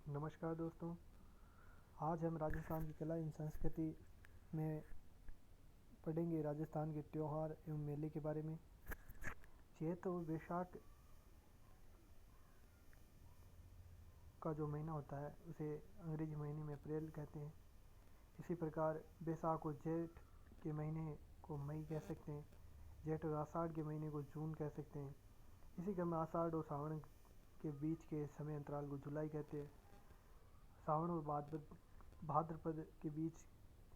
नमस्कार दोस्तों। आज हम राजस्थान की कला एवं संस्कृति में पढ़ेंगे राजस्थान के त्योहार एवं मेले के बारे में। चैत्र और वैशाख का जो महीना होता है उसे अंग्रेजी महीने में अप्रैल कहते हैं। इसी प्रकार बैसाख और जेठ के महीने को मई कह सकते हैं। जेठ और आषाढ़ के महीने को जून कह सकते हैं। इसी क्रम में आषाढ़ और सावन के बीच के समय अंतराल को जुलाई कहते हैं। सावन और भाद्रपद के बीच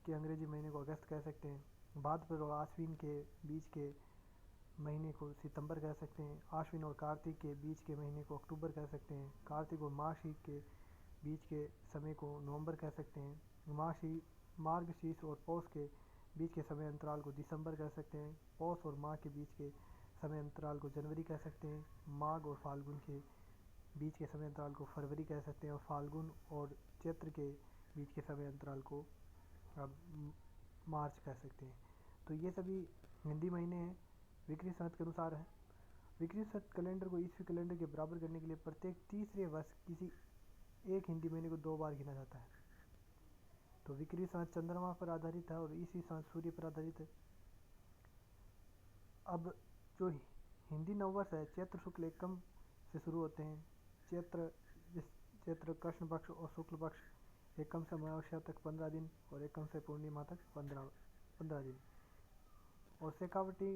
के अंग्रेजी महीने को अगस्त कह सकते हैं। भाद्रपद और आश्विन के बीच के महीने को सितंबर कह सकते हैं। आश्विन और कार्तिक के बीच के महीने को अक्टूबर कह सकते हैं। कार्तिक और मार्गशीर्ष के बीच के समय को नवंबर कह सकते हैं। मार्गशीर्ष और पौष के बीच के समय अंतराल को दिसंबर कह सकते हैं। पौष और माघ के बीच के समय अंतराल को जनवरी कह सकते हैं। माघ और फाल्गुन के बीच के समय अंतराल को फरवरी कह सकते हैं और फाल्गुन और चैत्र के बीच के समय अंतराल को अब मार्च कह सकते हैं। तो ये सभी हिंदी महीने हैं, विक्रमी संवत के अनुसार है। विक्रमी संवत कैलेंडर को ईस्वी कैलेंडर के बराबर करने के लिए प्रत्येक तीसरे वर्ष किसी एक हिंदी महीने को 2 बार गिना जाता है। तो विक्रमी संवत चंद्रमा पर आधारित है और ईस्वी संवत सूर्य पर आधारित है। अब जो हिंदी नववर्ष है चैत्र शुक्ल एकम से शुरू होते हैं। चैत्र कृष्ण पक्ष और शुक्ल पक्ष एकम से अमावस्या तक 15 दिन और एकम से पूर्णिमा तक 15 दिन। और शेखावटी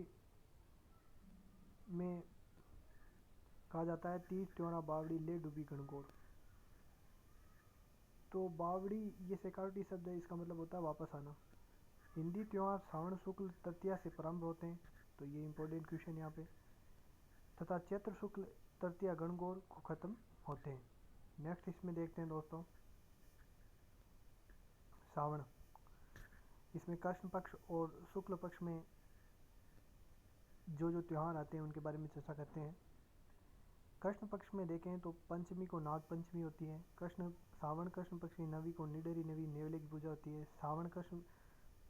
में कहा जाता है तीज त्योरा बावड़ी ले डूबी गणगौर। तो बावड़ी ये शेखावटी शब्द है, इसका मतलब होता है वापस आना। हिंदी त्योहार श्रावण शुक्ल तृतीया से प्रारंभ होते हैं, तो ये इंपॉर्टेंट क्वेश्चन यहाँ पे, तथा चैत्र शुक्ल तृतीया गणगौर को खत्म होते हैं। नेक्स्ट इसमें देखते हैं दोस्तों श्रावण। इसमें कृष्ण पक्ष और शुक्ल पक्ष में जो त्यौहार आते हैं उनके बारे में चर्चा करते हैं। कृष्ण पक्ष में देखें तो पंचमी को नाग पंचमी होती है। सावन कृष्ण पक्ष की नवी को निडरी नवी नेवले की पूजा होती है। सावन कृष्ण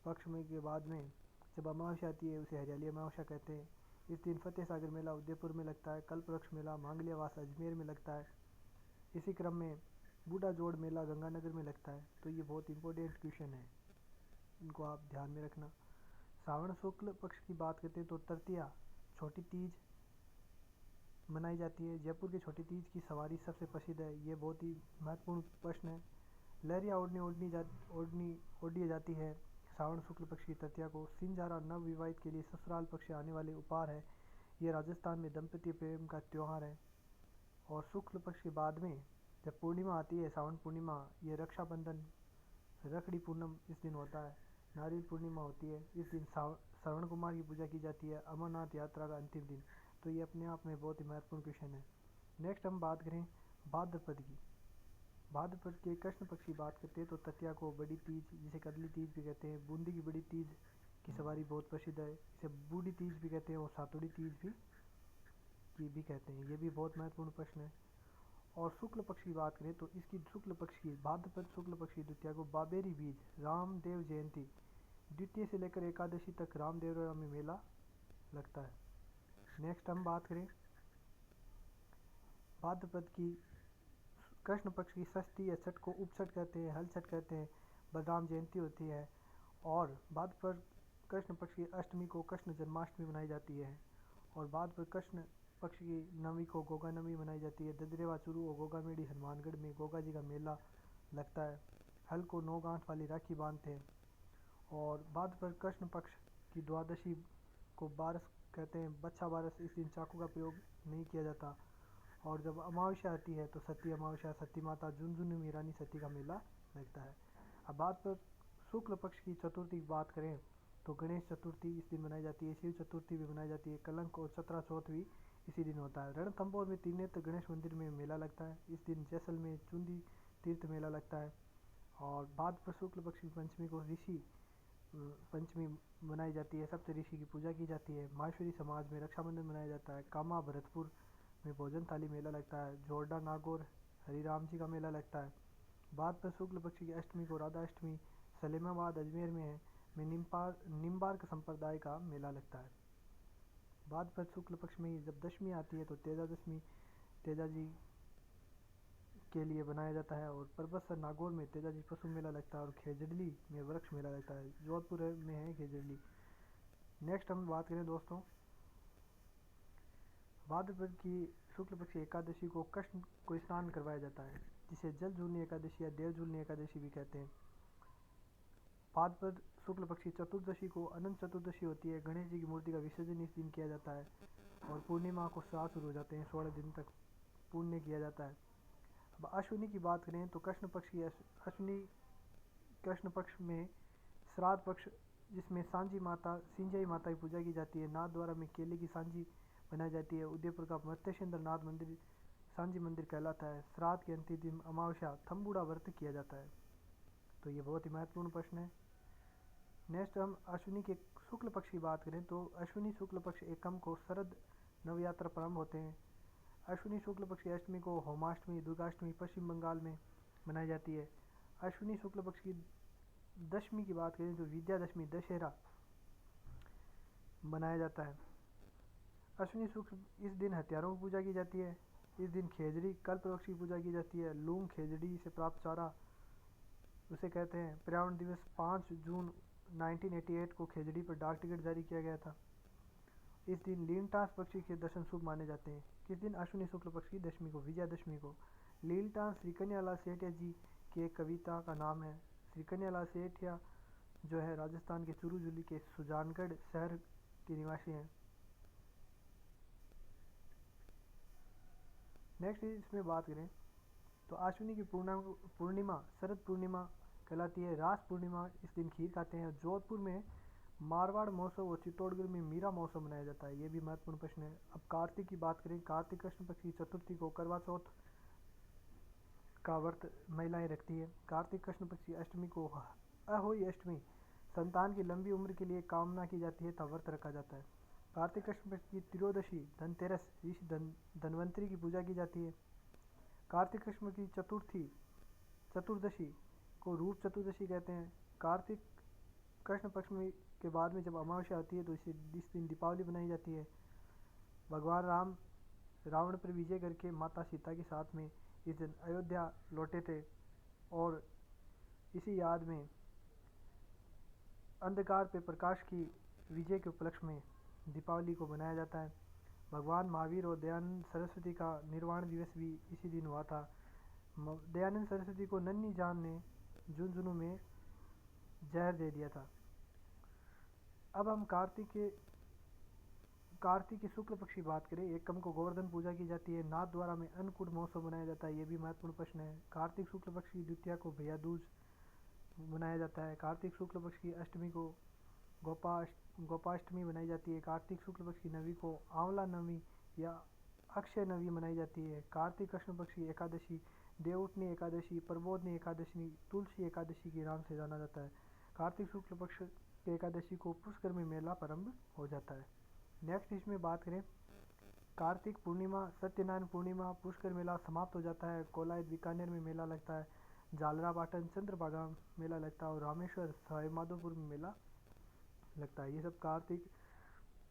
पक्ष में के बाद में जब अमावस्या आती है उसे हरियाली अमावस्या कहते हैं। इस दिन फतेह सागर मेला उदयपुर में लगता है। कल्प वृक्ष मेला मांगलियावास अजमेर में लगता है। इसी क्रम में बूढ़ा जोड़ मेला गंगानगर में लगता है। तो ये बहुत इंपॉर्टेंट क्वेश्चन है, इनको आप ध्यान में रखना। श्रावण शुक्ल पक्ष की बात करते हैं तो तृतीया छोटी तीज मनाई जाती है। जयपुर की छोटी तीज की सवारी सबसे प्रसिद्ध है। ये बहुत ही महत्वपूर्ण प्रश्न है। लहरिया ओढ़ी जाती है श्रावण शुक्ल पक्ष की तृतीया को। सिंजारा नव विवाहित के लिए ससुराल पक्ष से आने वाले उपहार है। ये राजस्थान में दंपति प्रेम का त्यौहार है। और शुक्ल पक्ष के बाद में जब पूर्णिमा आती है श्रावण पूर्णिमा, ये रक्षाबंधन रखड़ी पूनम इस दिन होता है। नारियल पूर्णिमा होती है। इस दिन श्रवण कुमार की पूजा की जाती है, अमरनाथ यात्रा का अंतिम दिन। तो ये अपने आप में बहुत ही महत्वपूर्ण क्वेश्चन है। नेक्स्ट हम बात करें भाद्रपद की। भाद्रपद के कृष्ण पक्ष की बात करते हैं तो तृतीया को बड़ी तीज जिसे कदली तीज भी कहते हैं। बूंदी की बड़ी तीज की सवारी बहुत प्रसिद्ध है, इसे बूढ़ी तीज भी कहते हैं और सातुड़ी तीज भी कहते हैं। ये भी बहुत महत्वपूर्ण प्रश्न है। और शुक्ल पक्ष की बात करें तो इसकी शुक्ल पक्ष की भाद्रपद शुक्ल पक्ष की द्वितीया को बाबेरी बीज रामदेव जयंती द्वितीय से लेकर एकादशी तक रामदेवरा में मेला लगता है। नेक्स्ट हम बात करें भाद्रपद की कृष्ण पक्ष की षष्ठी या छठ को उपछठ कहते हैं, हल छठ कहते हैं। बलराम जयंती होती है। और भाद्रपद कृष्ण पक्ष की अष्टमी को कृष्ण जन्माष्टमी मनाई जाती है। और भाद्रपद कृष्ण पक्ष की नवी को गोगा नवी मनाई जाती है। ददरेवा चूरू और गोगा मेड़ी हनुमानगढ़ में गोगा जी का मेला लगता है। हल को 9 गांठ वाली राखी बांधते हैं। और भाद्रपद कृष्ण पक्ष की द्वादशी को बारस कहते हैं, बच्चा बारस। इस दिन चाकू का प्रयोग नहीं किया जाता। और जब अमावस्या आती है तो सती अमावस्या, सती माता झुंझुनू में रानी सती का मेला लगता है। अब बात पर शुक्ल पक्ष की चतुर्थी की बात करें तो गणेश चतुर्थी इस दिन मनाई जाती है। शिव चतुर्थी भी मनाई जाती है। कलंक और चतरा चौथ भी इसी दिन होता है। रणथंभौर में त्रिनेत्र गणेश मंदिर में मेला लगता है। इस दिन जैसलमेर चुंदी तीर्थ मेला लगता है। और भाद्रपद शुक्ल पक्ष की पंचमी को ऋषि पंचमी मनाई जाती है। सप्त ऋषि की पूजा की जाती है। माहेश्वरी समाज में रक्षाबंधन मनाया जाता है। कामा भरतपुर में भोजन थाली मेला लगता है। जोरडा नागौर हरिराम जी का मेला लगता है। भाद्रपद शुक्ल पक्ष की अष्टमी को राधा अष्टमी सलेमाबाद अजमेर में निम्बार्क संप्रदाय का मेला लगता है। भाद्रपद शुक्ल पक्ष में ही जब दशमी आती है तो तेजा दशमी तेजा जी के लिए बनाया जाता है। और परबतसर नागौर में तेजाजी पशु मेला लगता है और खेजड़ली में वृक्ष मेला लगता है। जोधपुर में है खेजड़ली। नेक्स्ट हम बात करें दोस्तों, भाद्रपद की शुक्ल पक्ष एकादशी को कृष्ण को स्नान करवाया जाता है, जिसे जल झूलनी एकादशी या देव झूलनी एकादशी भी कहते हैं। भाद्रपद शुक्ल पक्षी चतुर्दशी को अनंत चतुर्दशी होती है। गणेश जी की मूर्ति का विसर्जन इस दिन किया जाता है और पूर्णिमा को श्राद्ध शुरू हो जाते हैं। 16 दिन तक पुण्य किया जाता है। अब अश्विनी की बात करें तो कृष्ण पक्ष की अश्विनी कृष्ण पक्ष में श्राद्ध पक्ष, जिसमें सांझी माता सिंजाई माता की पूजा की जाती है। नाथ द्वारा में केले की सांझी बनाई जाती है। उदयपुर का मत्स्येंद्र नाथ मंदिर सांझी मंदिर कहलाता है। श्राद्ध के अंतिम दिन अमावस्या थम्बुड़ा व्रत किया जाता है। तो ये बहुत ही महत्वपूर्ण प्रश्न है। नेक्स्ट हम अश्विनी के शुक्ल पक्ष की बात करें तो अश्विनी शुक्ल पक्ष एकम को शरद नवयात्रा प्रारंभ होते हैं। अश्विनी शुक्ल पक्ष की अष्टमी को होमाष्टमी दुर्गाष्टमी पश्चिम बंगाल में मनाई जाती है। अश्विनी शुक्ल पक्ष की दशमी की बात करें तो विजयादशमी दशहरा मनाया जाता है। अश्विनी शुक्ल इस दिन हथियारों की पूजा की जाती है। इस दिन खेजड़ी कल्पवृक्ष की पूजा की जाती है। लूंग खेजड़ी से प्राप्त चारा उसे कहते हैं। पर्यावरण दिवस 5 जून 1988 को खेजड़ी पर डाक टिकट जारी किया गया था। इस दिन लीलटास पक्षी के दर्शन शुभ माने जाते हैं। किस दिन? अश्विनी शुक्ल पक्ष की दशमी को, विजयादशमी को। लीलटास श्री कन्हैयालाल सेठिया जी की एक कविता का नाम है। श्री कन्हैयालाल सेठिया जो है राजस्थान के चूरू जिले के सुजानगढ़ शहर के निवासी हैं। नेक्स्ट इसमें बात करें तो अश्विनी की पूर्णिमा शरद पूर्णिमा कहलाती है। रास पूर्णिमा इस दिन खीर खाते हैं। जोधपुर में मारवाड़ महोत्सव और चित्तौड़गढ़ में मीरा महोत्सव मनाया जाता है। ये भी महत्वपूर्ण प्रश्न है। अब कार्तिक की बात करें, कार्तिक कृष्ण पक्ष की चतुर्थी को करवा चौथ का व्रत महिलाएं रखती है। कार्तिक कृष्ण पक्ष की अष्टमी को अहोई अष्टमी संतान की लंबी उम्र के लिए कामना की जाती है, तब व्रत रखा जाता है। कार्तिक कृष्ण पक्ष की त्रयोदशी धनतेरस ऋषि धनवंतरी की पूजा की जाती है। कार्तिक कृष्ण की चतुर्दशी को रूप चतुर्दशी कहते हैं। कार्तिक कृष्ण पक्ष में के बाद में जब अमावस्या आती है तो इस दिन दीपावली बनाई जाती है। भगवान राम रावण पर विजय करके माता सीता के साथ में इस दिन अयोध्या लौटे थे और इसी याद में अंधकार पे प्रकाश की विजय के उपलक्ष्य में दीपावली को मनाया जाता है। भगवान महावीर और दयानंद सरस्वती का निर्वाण दिवस भी इसी दिन हुआ था। दयानंद सरस्वती को नन्ही जान ने झुंझुनू में जहर दे दिया था। अब हम कार्तिक के शुक्ल पक्ष की बात करें, एकम को गोवर्धन पूजा की जाती है। नाथ द्वारा में अन्नकूट महोत्सव मनाया जाता है। ये भी महत्वपूर्ण प्रश्न है। कार्तिक शुक्ल पक्ष की द्वितीया को भैया दूज मनाया जाता है। कार्तिक शुक्ल पक्ष की अष्टमी को गोपाष्टमी मनाई जाती है। कार्तिक शुक्ल पक्ष की नवी को आंवला नवी या अक्षय नवी मनाई जाती है। कार्तिक कृष्ण पक्ष की एकादशी देवउठनी एकादशी, प्रबोधनी एकादशी, तुलसी एकादशी के नाम से जाना जाता है। कार्तिक शुक्ल पक्ष की एकादशी को पुष्कर में मेला प्रारंभ हो जाता है। नेक्स्ट इसमें बात करें, कार्तिक पूर्णिमा सत्यनारायण पूर्णिमा पुष्कर मेला समाप्त हो जाता है। कोलायत बीकानेर में मेला लगता है। झालरापाटन चंद्रभागा मेला लगता है और रामेश्वर सवाई माधोपुर में मेला लगता है। ये सब कार्तिक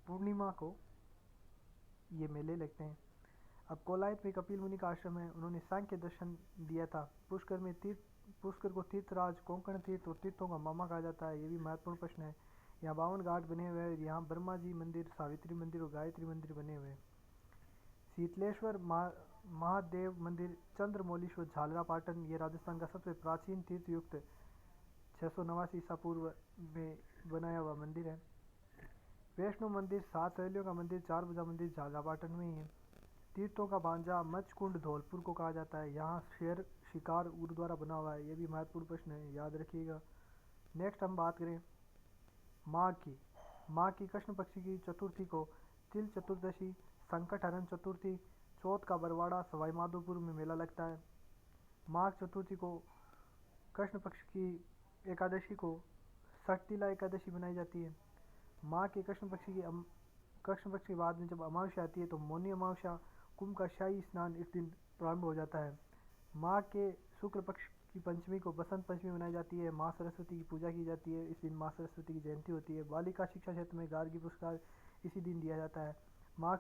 पूर्णिमा को ये मेले लगते हैं। अब कोलायत में कपिल मुनि का आश्रम है, उन्होंने सांख्य दर्शन दिया था। पुष्कर को तीर्थराज, कोंकण तीर्थ और तीर्थों का मामा कहा जाता है। ये भी महत्वपूर्ण प्रश्न है। यहाँ 52 घाट बने हुए हैं। यहाँ ब्रह्मा जी मंदिर, सावित्री मंदिर और गायत्री मंदिर बने हुए हैं। शीतलेश्वर महादेव मंदिर, चंद्रमौलीश्वर झालरापाटन, ये राजस्थान का सबसे प्राचीन तीर्थ युक्त 689 ईसा पूर्व में बनाया हुआ मंदिर है। वैष्णो मंदिर, 7 सहेलियों का मंदिर, 4 भुजा मंदिर झालरापाटन में ही है। तीर्थों का भांजा मचकुंड धौलपुर को कहा जाता है। यहाँ शेर शिकार गुरुद्वारा बना हुआ है। ये भी महत्वपूर्ण प्रश्न है, याद रखिएगा। नेक्स्ट हम बात करें माघ की कृष्ण पक्ष की चतुर्थी को तिल चतुर्दशी, संकट हरण चतुर्थी, चौथ का बरवाड़ा सवाई माधोपुर में मेला लगता है। माघ चतुर्थी को कृष्ण पक्ष की एकादशी को सटतिला एकादशी बनाई जाती है। माघ के कृष्ण पक्ष के बाद में जब अमावस्या आती है तो मौनी अमावस्या, कुंभ का शाही स्नान इस दिन प्रारंभ हो जाता है। माघ के शुक्ल पक्ष की पंचमी को बसंत पंचमी मनाई जाती है। माँ सरस्वती की पूजा की जाती है। इस दिन माँ सरस्वती की जयंती होती है। बालिका शिक्षा क्षेत्र में गार्गी पुरस्कार इसी दिन दिया जाता है। माघ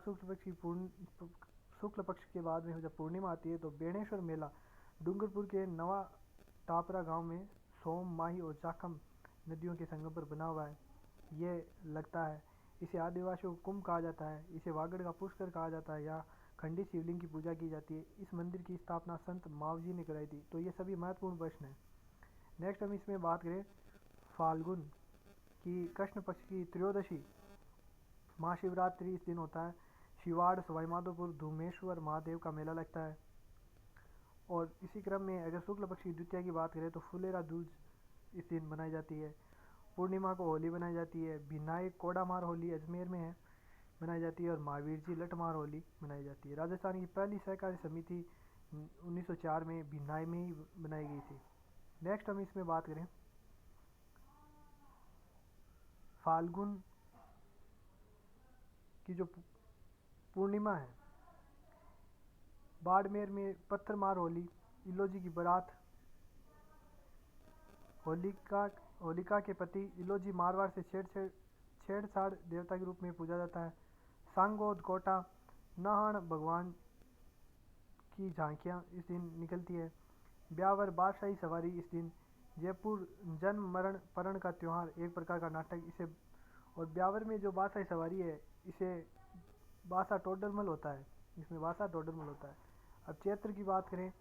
शुक्ल पक्ष के बाद में जब पूर्णिमा आती है तो बेणेश्वर मेला डूंगरपुर के नवा टापरा गांव में सोम, माही और जाखम नदियों के संगम पर बना हुआ है। ये लगता है इसे आदिवासियों को कुंभ कहा जाता है, इसे वागड़ का पुष्कर कहा जाता है, या खंडित शिवलिंग की पूजा की जाती है। इस मंदिर की स्थापना संत मावजी ने कराई थी। तो ये सभी महत्वपूर्ण प्रश्न हैं। नेक्स्ट हम इसमें बात करें फाल्गुन की कृष्ण पक्ष की त्रयोदशी महाशिवरात्रि इस दिन होता है। शिवाड़, सवाईमाधोपुर, धूमेश्वर महादेव का मेला लगता है। और इसी क्रम में अगर शुक्ल पक्ष की द्वितीया की बात करें तो फुलेरा दूज इस दिन मनाई जाती है। पूर्णिमा को होली मनाई जाती है। भिनाई कोडामार होली अजमेर में है मनाई जाती है, और महावीर जी लठमार होली मनाई जाती है। राजस्थान की पहली सहकारी समिति 1904 में भिनाई में ही बनाई गई थी। नेक्स्ट हम इसमें बात करें फाल्गुन की जो पूर्णिमा है, बाड़मेर में पत्थरमार होली, इलोजी की बारात, होलिका के पति इलोजी मारवाड़ से छेड़छाड़ देवता के रूप में पूजा जाता है। सांगोद कोटा नहान भगवान की झांकियाँ इस दिन निकलती है। ब्यावर बादशाही सवारी इस दिन। जयपुर जन्म मरण परण का त्यौहार एक प्रकार का नाटक इसे। और ब्यावर में जो बादशाही सवारी है इसे बासा टोडरमल होता है, इसमें बासा टोडरमल होता है। अब चैत्र की बात करें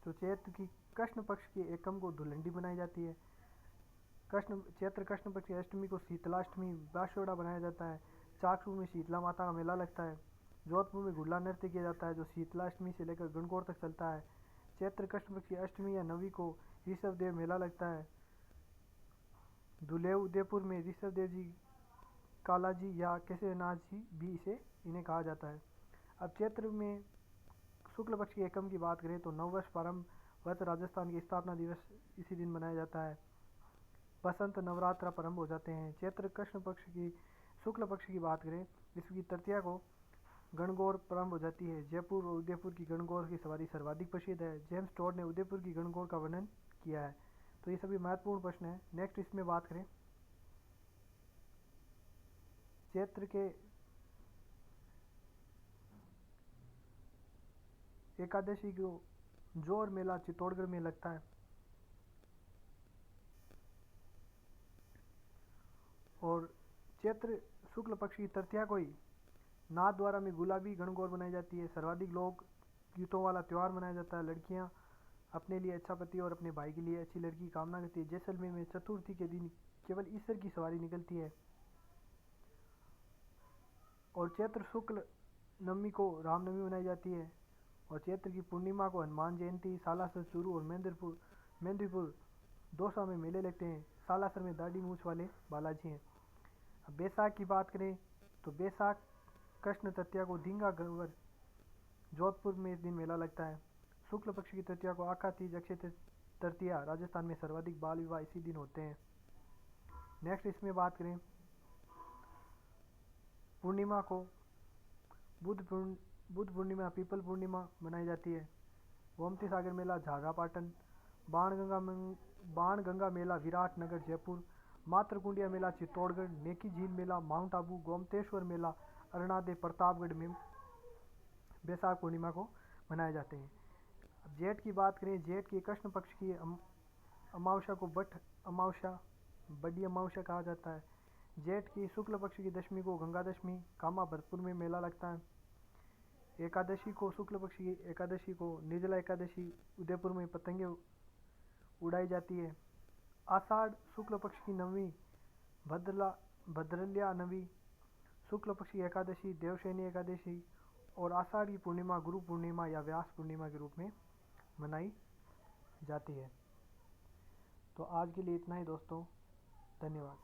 तो चैत्र की कृष्ण पक्ष की एकम को धुलंडी बनाई जाती है। चैत्र कृष्ण पक्ष की अष्टमी को शीतलाष्टमी बाशोड़ा बनाया जाता है। चाकसू में शीतला माता का मेला लगता है। जोधपुर में गुल्ला नृत्य किया जाता है जो शीतलाष्टमी से लेकर गणगौर तक चलता है। चैत्र कृष्ण पक्ष की अष्टमी या नवी को ऋषभ देव मेला लगता है। दुलेव उदयपुर में ऋषभ देव जी, कालाजी या केशवनाथ जी भी इन्हें कहा जाता है। अब चैत्र में शुक्ल पक्ष की एकम की बात करें तो नववर्ष प्रारंभ वर्ष राजस्थान की स्थापना दिवस इसी दिन मनाया जाता है। बसंत नवरात्र प्रारंभ हो जाते हैं। चैत्र कृष्ण पक्ष की शुक्ल पक्ष की बात करें इसकी तृतीया को गणगौर प्रारंभ हो जाती है। जयपुर और उदयपुर की गणगौर की सवारी सर्वाधिक प्रसिद्ध है। जेम्स टॉड ने उदयपुर की गणगौर का वर्णन किया है। तो ये सभी महत्वपूर्ण प्रश्न हैं। नेक्स्ट इसमें बात करें चैत्र के एकादशी को जोर मेला चित्तौड़गढ़ में लगता है। और चैत्र शुक्ल पक्ष की तृतीया को ही नाथ द्वारा में गुलाबी गणगौर बनाई जाती है। सर्वाधिक लोक गीतों वाला त्यौहार मनाया जाता है। लड़कियां अपने लिए अच्छा पति और अपने भाई के लिए अच्छी लड़की की कामना करती है। जैसलमेर में चतुर्थी के दिन केवल ईश्वर की सवारी निकलती है। और चैत्र शुक्ल नवमी को रामनवमी मनाई जाती है। और चैत्र की पूर्णिमा को हनुमान जयंती, सालासर, चूरू और मेंदिरपुर दौसा में मेले लगते हैं। सालासर में दाढ़ी मूछ वाले बालाजी हैं। अब बैसाख की बात करें तो बैसाख कृष्ण तृतीया को धींगा गंवर जोधपुर में इस दिन मेला लगता है। शुक्ल पक्ष की तृतीया को आखा तीज, अक्षय तृतीया राजस्थान में सर्वाधिक बाल विवाह इसी दिन होते हैं। नेक्स्ट इसमें बात करें पूर्णिमा को बुद्ध पूर्णिमा, पीपल पूर्णिमा मनाई जाती है। गोमती सागर मेला झालरापाटन, बाणगंगा मेला विराटनगर जयपुर, मातृकुंडिया मेला चित्तौड़गढ़, नेकी झील मेला माउंट आबू, गोमतेश्वर मेला अरुणादे प्रतापगढ़ में बैसाख पूर्णिमा को मनाए जाते हैं। अब जेठ की बात करें, जेठ की कृष्ण पक्ष की अमावस्या को बट अमावस्या, बड़ी अमावस्या कहा जाता है। जेठ की शुक्ल पक्ष की दशमी को गंगा दशमी, कामा भरतपुर में मेला लगता है। एकादशी को शुक्ल पक्ष की एकादशी को निर्जला एकादशी, उदयपुर में पतंगे उड़ाई जाती है। आषाढ़ शुक्ल पक्ष की नवमी भद्रल्या नवी, शुक्ल पक्ष की एकादशी देवशयनी एकादशी, और आषाढ़ की पूर्णिमा गुरु पूर्णिमा या व्यास पूर्णिमा के रूप में मनाई जाती है। तो आज के लिए इतना ही दोस्तों, धन्यवाद।